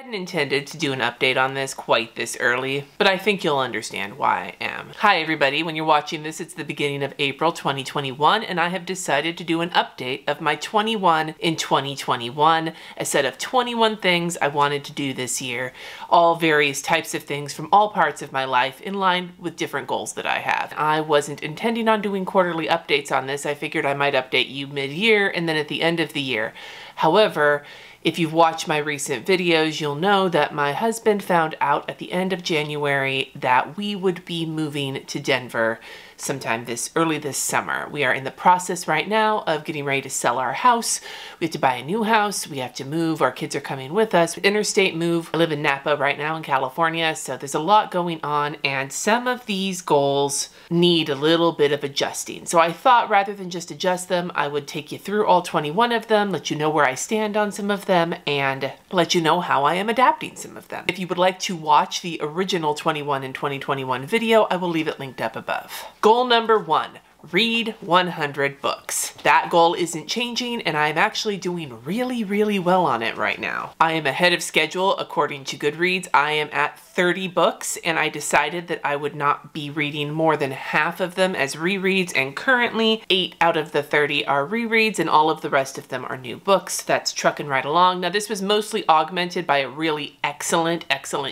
hadn't intended to do an update on this quite this early, but I think you'll understand why I am. Hi everybody, when you're watching this, it's the beginning of April 2021, and I have decided to do an update of my 21 in 2021, a set of 21 things I wanted to do this year, all various types of things from all parts of my life in line with different goals that I have. I wasn't intending on doing quarterly updates on this. I figured I might update you mid-year and then at the end of the year. However, if you've watched my recent videos, you'll know that my husband found out at the end of January that we would be moving to Denver sometime early this summer. We are in the process right now of getting ready to sell our house. We have to buy a new house. We have to move. Our kids are coming with us. Interstate move. I live in Napa right now in California, so there's a lot going on, and some of these goals need a little bit of adjusting. So I thought rather than just adjust them, I would take you through all 21 of them, let you know where I stand on some of them, and let you know how I am adapting some of them. If you would like to watch the original 21 in 2021 video, I will leave it linked up above. Goal number 1. Read 100 books. That goal isn't changing, and I'm actually doing really well on it right now. I am ahead of schedule according to Goodreads. I am at 30 books, and I decided that I would not be reading more than half of them as rereads, and currently 8 out of the 30 are rereads, and all of the rest of them are new books. That's trucking right along. Now, this was mostly augmented by a really excellent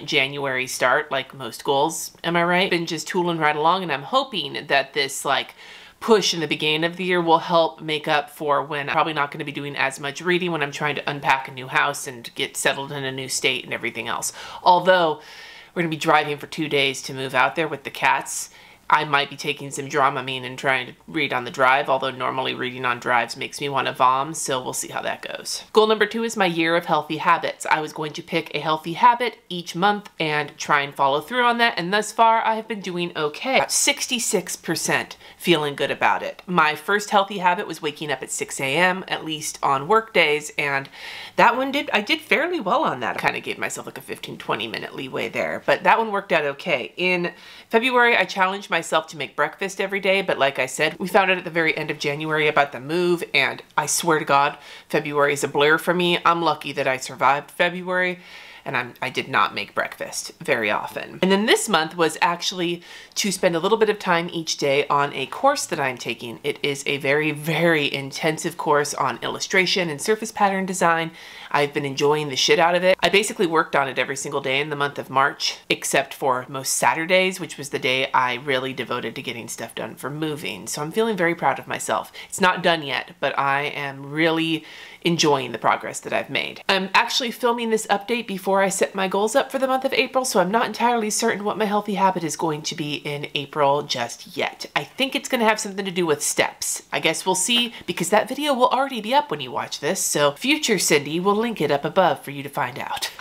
January start, like most goals, am I right? Been just tooling right along, and I'm hoping that this push in the beginning of the year will help make up for when I'm probably not going to be doing as much reading when I'm trying to unpack a new house and get settled in a new state and everything else. Although we're going to be driving for 2 days to move out there with the cats, I might be taking some Dramamine and trying to read on the drive, although normally reading on drives makes me want to vom, so we'll see how that goes. Goal number 2 is my year of healthy habits. I was going to pick a healthy habit each month and try and follow through on that, and thus far I have been doing okay. About 66% feeling good about it. My first healthy habit was waking up at 6 a.m., at least on work days, and that one I did fairly well on that. I kind of gave myself like a 15-20 minute leeway there, but that one worked out okay. In February, I challenged myself to make breakfast every day, but like I said, we found out at the very end of January about the move, and I swear to God, February is a blur for me. I'm lucky that I survived February, and I did not make breakfast very often. And then this month was actually to spend a little bit of time each day on a course that I'm taking. It is a very intensive course on illustration and surface pattern design. I've been enjoying the shit out of it. I basically worked on it every single day in the month of March, except for most Saturdays, which was the day I really devoted to getting stuff done for moving. So I'm feeling very proud of myself. It's not done yet, but I am really enjoying the progress that I've made. I'm actually filming this update before I set my goals up for the month of April, so I'm not entirely certain what my healthy habit is going to be in April just yet. I think it's going to have something to do with steps. I guess we'll see, because that video will already be up when you watch this, so future Cindy will link it up above for you to find out.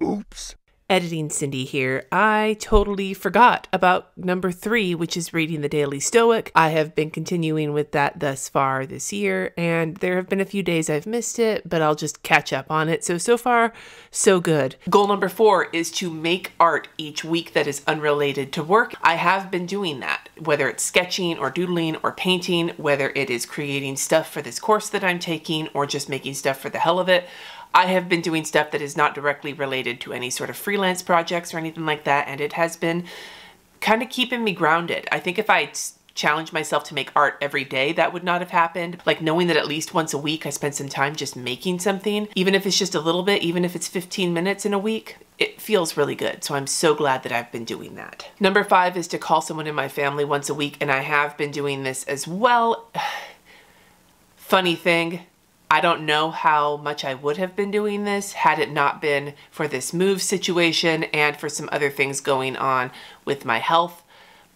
Oops. Editing Cindy here. I totally forgot about number 3, which is reading the Daily Stoic. I have been continuing with that thus far this year, and there have been a few days I've missed it, but I'll just catch up on it. So far, so good. Goal number 4 is to make art each week that is unrelated to work. I have been doing that, whether it's sketching or doodling or painting, whether it is creating stuff for this course that I'm taking or just making stuff for the hell of it. I have been doing stuff that is not directly related to any sort of freelance projects or anything like that, and it has been kind of keeping me grounded. I think if I challenged myself to make art every day, that would not have happened. Like knowing that at least once a week I spend some time just making something, even if it's just a little bit, even if it's 15 minutes in a week, it feels really good. So I'm so glad that I've been doing that. Number 5 is to call someone in my family once a week, and I have been doing this as well. Funny thing, I don't know how much I would have been doing this had it not been for this move situation and for some other things going on with my health.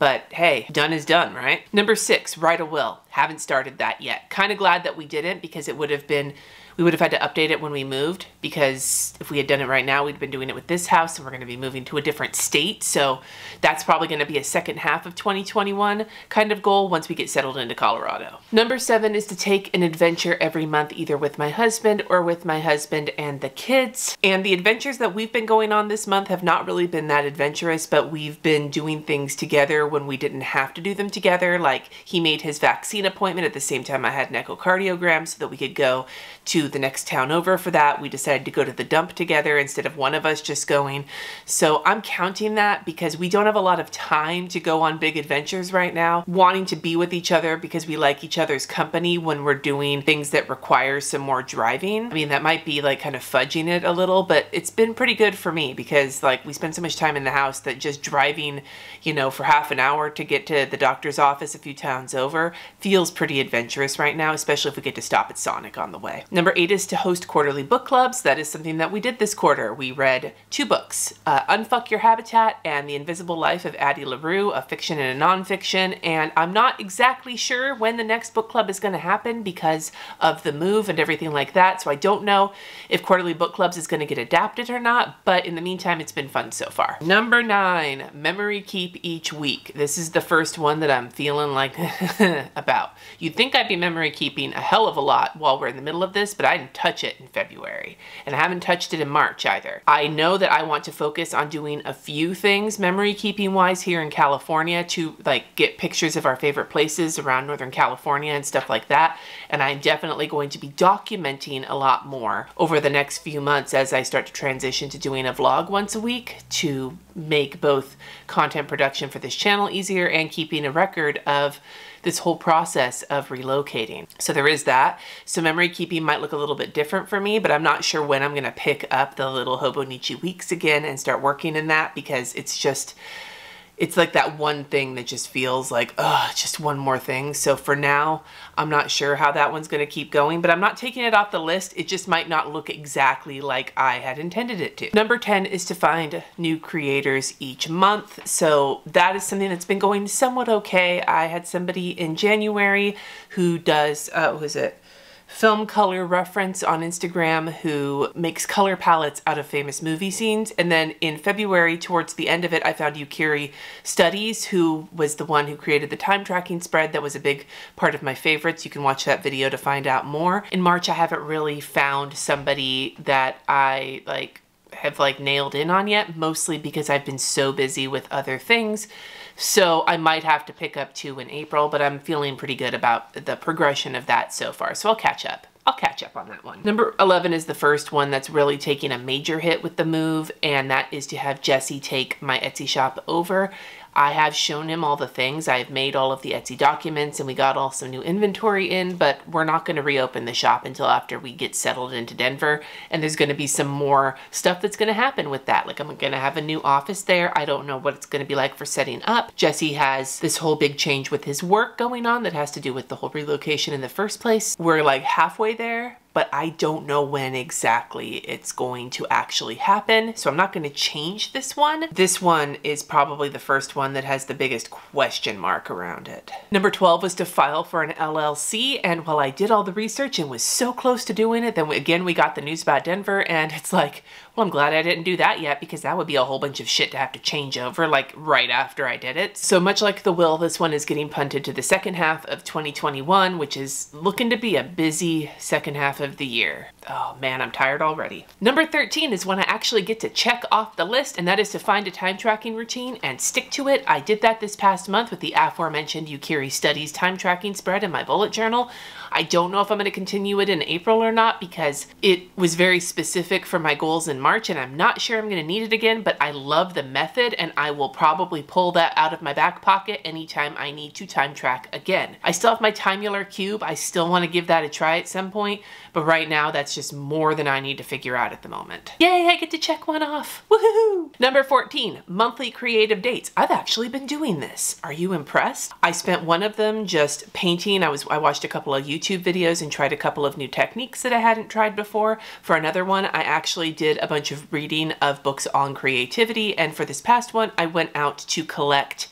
But hey, done is done, right? Number 6, write a will. Haven't started that yet. Kind of glad that we didn't, because it would have been, we would have had to update it when we moved, because if we had done it right now, we'd been doing it with this house, and we're going to be moving to a different state. So that's probably going to be a second half of 2021 kind of goal once we get settled into Colorado. Number 7 is to take an adventure every month, either with my husband or with my husband and the kids. And the adventures that we've been going on this month have not really been that adventurous, but we've been doing things together when we didn't have to do them together. Like he made his vaccine appointment at the same time I had an echocardiogram so that we could go to to the next town over for that. We decided to go to the dump together instead of one of us just going. So I'm counting that because we don't have a lot of time to go on big adventures right now. Wanting to be with each other because we like each other's company when we're doing things that require some more driving. I mean, that might be like kind of fudging it a little, but it's been pretty good for me because like we spend so much time in the house that just driving, you know, for half an hour to get to the doctor's office a few towns over feels pretty adventurous right now, especially if we get to stop at Sonic on the way. Number 8 is to host quarterly book clubs. That is something that we did this quarter. We read 2 books, Unfuck Your Habitat and The Invisible Life of Addie LaRue, a fiction and a nonfiction, and I'm not exactly sure when the next book club is going to happen because of the move and everything like that, so I don't know if quarterly book clubs is going to get adapted or not, but in the meantime, it's been fun so far. Number 9, memory keep each week. This is the first one that I'm feeling like about. You'd think I'd be memory keeping a hell of a lot while we're in the middle of this, but I didn't touch it in February, and I haven't touched it in March either. I know that I want to focus on doing a few things memory keeping wise here in California to like get pictures of our favorite places around Northern California and stuff like that, and I'm definitely going to be documenting a lot more over the next few months as I start to transition to doing a vlog once a week to make both content production for this channel easier and keeping a record of this whole process of relocating. So there is that. So memory keeping might look a little bit different for me, but I'm not sure when I'm going to pick up the little Hobonichi weeks again and start working in that because it's just, it's like that one thing that just feels like, oh, just one more thing. So for now, I'm not sure how that one's going to keep going, but I'm not taking it off the list. It just might not look exactly like I had intended it to. Number 10 is to find new creators each month. So that is something that's been going somewhat okay. I had somebody in January who does, Film Color Reference on Instagram who makes color palettes out of famous movie scenes. And then in February, towards the end of it, I found Yukiri Studies, who was the one who created the time tracking spread that was a big part of my favorites. You can watch that video to find out more. In March, I haven't really found somebody that I have nailed in on yet, mostly because I've been so busy with other things. So I might have to pick up 2 in April, but I'm feeling pretty good about the progression of that so far. So I'll catch up. I'll catch up on that one. Number 11 is the first one that's really taking a major hit with the move, and that is to have Jesse take my Etsy shop over. I have shown him all the things. I have made all of the Etsy documents and we got all some new inventory in, but we're not going to reopen the shop until after we get settled into Denver. And there's going to be some more stuff that's going to happen with that. Like I'm going to have a new office there. I don't know what it's going to be like for setting up. Jesse has this whole big change with his work going on that has to do with the whole relocation in the first place. We're like halfway there, but I don't know when exactly it's going to actually happen. So I'm not going to change this one. This one is probably the first one that has the biggest question mark around it. Number 12 was to file for an LLC. And while I did all the research and was so close to doing it, then again, we got the news about Denver and it's like, well, I'm glad I didn't do that yet because that would be a whole bunch of shit to have to change over like right after I did it. So much like the will, this one is getting punted to the second half of 2021, which is looking to be a busy second half of the year. Oh man, I'm tired already. Number 13 is when I actually get to check off the list, and that is to find a time tracking routine and stick to it. I did that this past month with the aforementioned Yukiri Studies time tracking spread in my bullet journal. I don't know if I'm going to continue it in April or not because it was very specific for my goals in March and I'm not sure I'm going to need it again, but I love the method and I will probably pull that out of my back pocket anytime I need to time track again. I still have my Timular Cube. I still want to give that a try at some point, but right now that's just more than I need to figure out at the moment. Yay, I get to check one off. Woohoo! Number 14, monthly creative dates. I've actually been doing this. Are you impressed? I spent one of them just painting. I watched a couple of YouTube videos and tried a couple of new techniques that I hadn't tried before. For another one, I actually did a bunch of reading of books on creativity. And for this past one, I went out to collect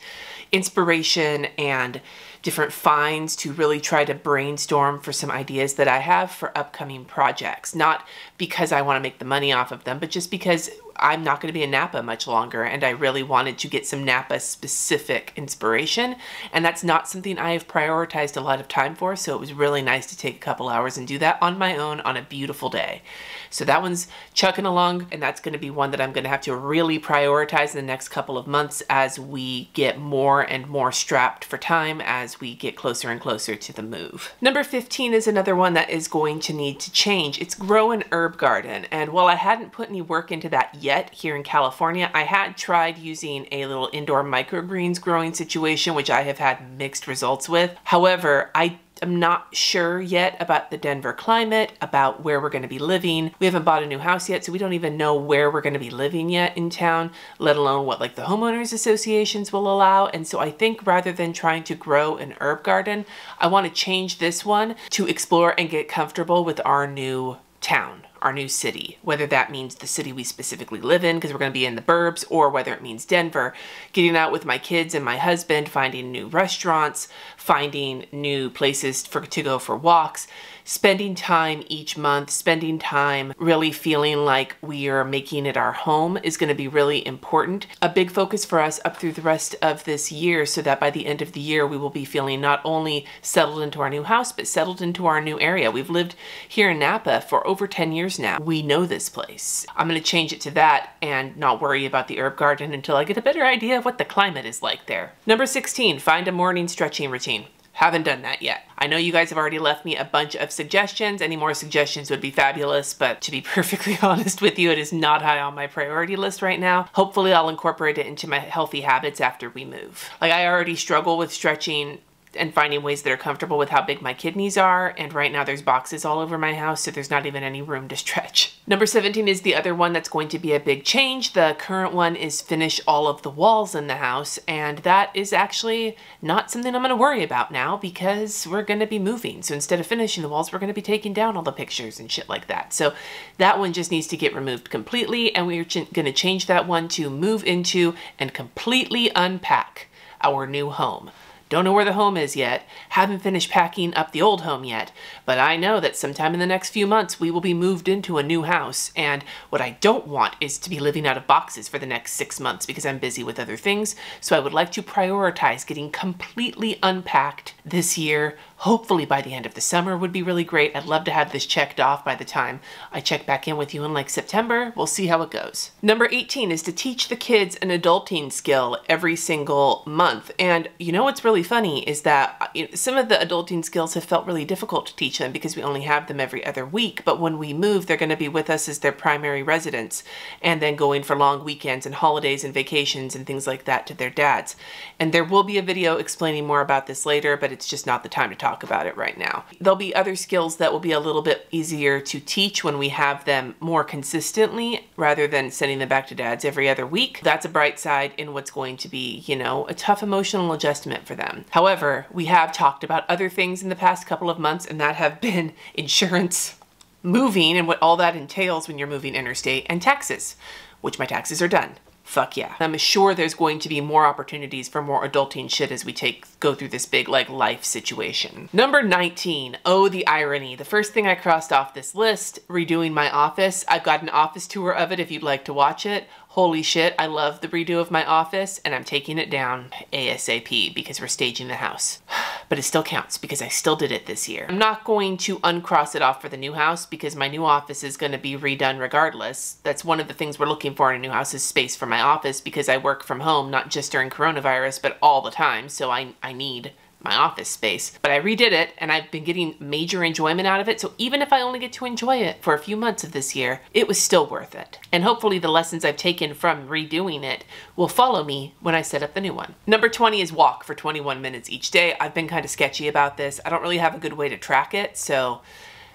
inspiration and different finds to really try to brainstorm for some ideas that I have for upcoming projects. Not because I want to make the money off of them, but just because I'm not going to be in Napa much longer and I really wanted to get some Napa specific inspiration, and that's not something I have prioritized a lot of time for, so it was really nice to take a couple hours and do that on my own on a beautiful day. So that one's chugging along, and that's going to be one that I'm going to have to really prioritize in the next couple of months as we get more and more strapped for time as as we get closer and closer to the move. Number 15 is another one that is going to need to change. It's grow an herb garden. And while I hadn't put any work into that yet here in California, I had tried using a little indoor microgreens growing situation, which I have had mixed results with. However, I'm not sure yet about the Denver climate, about where we're going to be living. We haven't bought a new house yet, so we don't even know where we're going to be living yet in town, let alone what like the homeowners associations will allow. And so I think rather than trying to grow an herb garden, I want to change this one to explore and get comfortable with our new town, our new city, whether that means the city we specifically live in because we're going to be in the burbs, or whether it means Denver, getting out with my kids and my husband, finding new restaurants, finding new places to go for walks, spending time each month, spending time really feeling like we are making it our home is going to be really important. A big focus for us up through the rest of this year, so that by the end of the year we will be feeling not only settled into our new house, but settled into our new area. We've lived here in Napa for over 10 years now. We know this place. I'm going to change it to that and not worry about the herb garden until I get a better idea of what the climate is like there. Number 16, find a morning stretching routine. Haven't done that yet. I know you guys have already left me a bunch of suggestions. Any more suggestions would be fabulous, but to be perfectly honest with you, it is not high on my priority list right now. Hopefully I'll incorporate it into my healthy habits after we move. Like, I already struggle with stretching and finding ways that are comfortable with how big my kidneys are. And right now there's boxes all over my house, so there's not even any room to stretch. Number 17 is the other one that's going to be a big change. The current one is finish all of the walls in the house. And that is actually not something I'm going to worry about now because we're going to be moving. So instead of finishing the walls, we're going to be taking down all the pictures and shit like that. So that one just needs to get removed completely. And we're going to change that one to move into and completely unpack our new home. Don't know where the home is yet, haven't finished packing up the old home yet, but I know that sometime in the next few months we will be moved into a new house, and what I don't want is to be living out of boxes for the next 6 months because I'm busy with other things, so I would like to prioritize getting completely unpacked this year. Hopefully by the end of the summer would be really great. I'd love to have this checked off by the time I check back in with you in like September. We'll see how it goes. Number 18 is to teach the kids an adulting skill every single month. And you know what's really funny is that some of the adulting skills have felt really difficult to teach them because we only have them every other week. But when we move, they're going to be with us as their primary residence and then going for long weekends and holidays and vacations and things like that to their dads. And there will be a video explaining more about this later, but it's just not the time to talk about it right now. There'll be other skills that will be a little bit easier to teach when we have them more consistently rather than sending them back to dads every other week. That's a bright side in what's going to be, you know, a tough emotional adjustment for them. However, we have talked about other things in the past couple of months, and that have been insurance, moving and what all that entails when you're moving interstate, and taxes, which my taxes are done. Fuck yeah. I'm sure there's going to be more opportunities for more adulting shit as we go through this big like life situation. Number 19, oh the irony. The first thing I crossed off this list, redoing my office. I've got an office tour of it if you'd like to watch it. Holy shit, I love the redo of my office and I'm taking it down ASAP because we're staging the house. But it still counts because I still did it this year. I'm not going to uncross it off for the new house because my new office is going to be redone regardless. That's one of the things we're looking for in a new house is space for my office because I work from home, not just during coronavirus, but all the time. So I need my office space. But I redid it and I've been getting major enjoyment out of it. So even if I only get to enjoy it for a few months of this year, it was still worth it. And hopefully the lessons I've taken from redoing it will follow me when I set up the new one. Number 20 is walk for 21 minutes each day. I've been kind of sketchy about this. I don't really have a good way to track it. So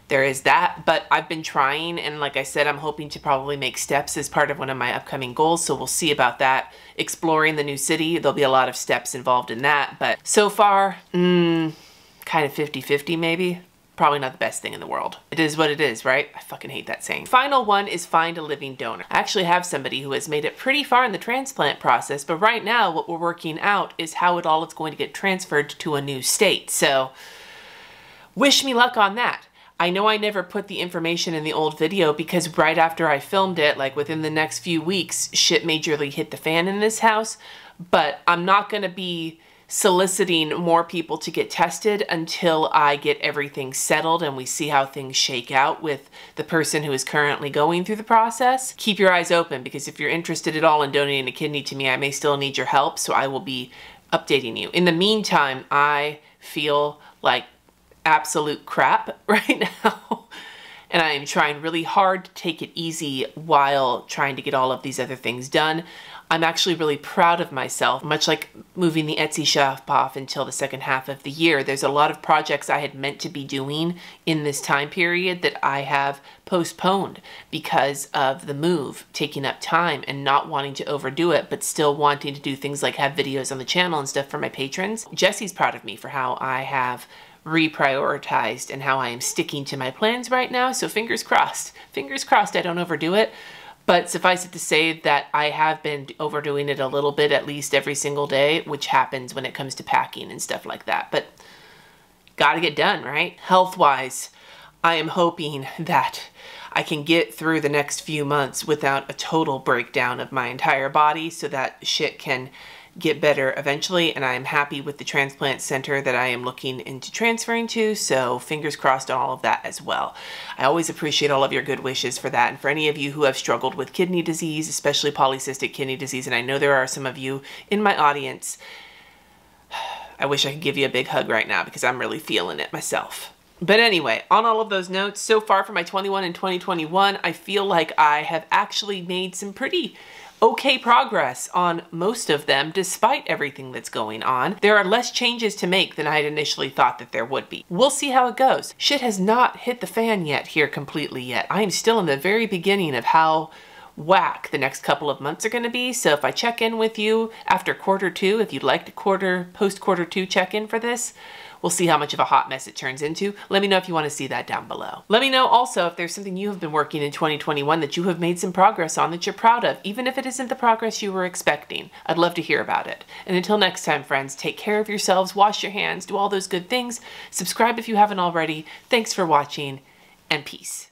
there is that, but I've been trying, and like I said, I'm hoping to probably make steps as part of one of my upcoming goals, so we'll see about that. Exploring the new city, there'll be a lot of steps involved in that, but so far, kind of 50-50 maybe. Probably not the best thing in the world. It is what it is, right? I fucking hate that saying. Final one is find a living donor. I actually have somebody who has made it pretty far in the transplant process, but right now what we're working out is how it all is going to get transferred to a new state, so wish me luck on that. I know I never put the information in the old video because right after I filmed it, like within the next few weeks, shit majorly hit the fan in this house, but I'm not gonna be soliciting more people to get tested until I get everything settled and we see how things shake out with the person who is currently going through the process. Keep your eyes open because if you're interested at all in donating a kidney to me, I may still need your help, so I will be updating you. In the meantime, I feel like absolute crap right now. And I am trying really hard to take it easy while trying to get all of these other things done. I'm actually really proud of myself, much like moving the Etsy shop off until the second half of the year. There's a lot of projects I had meant to be doing in this time period that I have postponed because of the move taking up time and not wanting to overdo it, but still wanting to do things like have videos on the channel and stuff for my patrons. Jesse's proud of me for how I have reprioritized and how I am sticking to my plans right now. So fingers crossed I don't overdo it. But suffice it to say that I have been overdoing it a little bit, at least every single day, which happens when it comes to packing and stuff like that. But gotta get done, right? Health-wise, I am hoping that I can get through the next few months without a total breakdown of my entire body so that shit can get better eventually, and I am happy with the transplant center that I am looking into transferring to, so fingers crossed on all of that as well. I always appreciate all of your good wishes for that, and for any of you who have struggled with kidney disease, especially polycystic kidney disease, and I know there are some of you in my audience, I wish I could give you a big hug right now because I'm really feeling it myself. But anyway, on all of those notes, so far for my 21 and 2021, I feel like I have actually made some pretty okay progress on most of them despite everything that's going on. There are less changes to make than I had initially thought that there would be. We'll see how it goes. Shit has not hit the fan yet here completely yet. I am still in the very beginning of how whack the next couple of months are going to be. So if I check in with you after quarter two, if you'd like to post quarter two check in for this, we'll see how much of a hot mess it turns into. Let me know if you want to see that down below. Let me know also if there's something you have been working in 2021 that you have made some progress on that you're proud of, even if it isn't the progress you were expecting. I'd love to hear about it. And until next time, friends, take care of yourselves, wash your hands, do all those good things. Subscribe if you haven't already. Thanks for watching, and peace.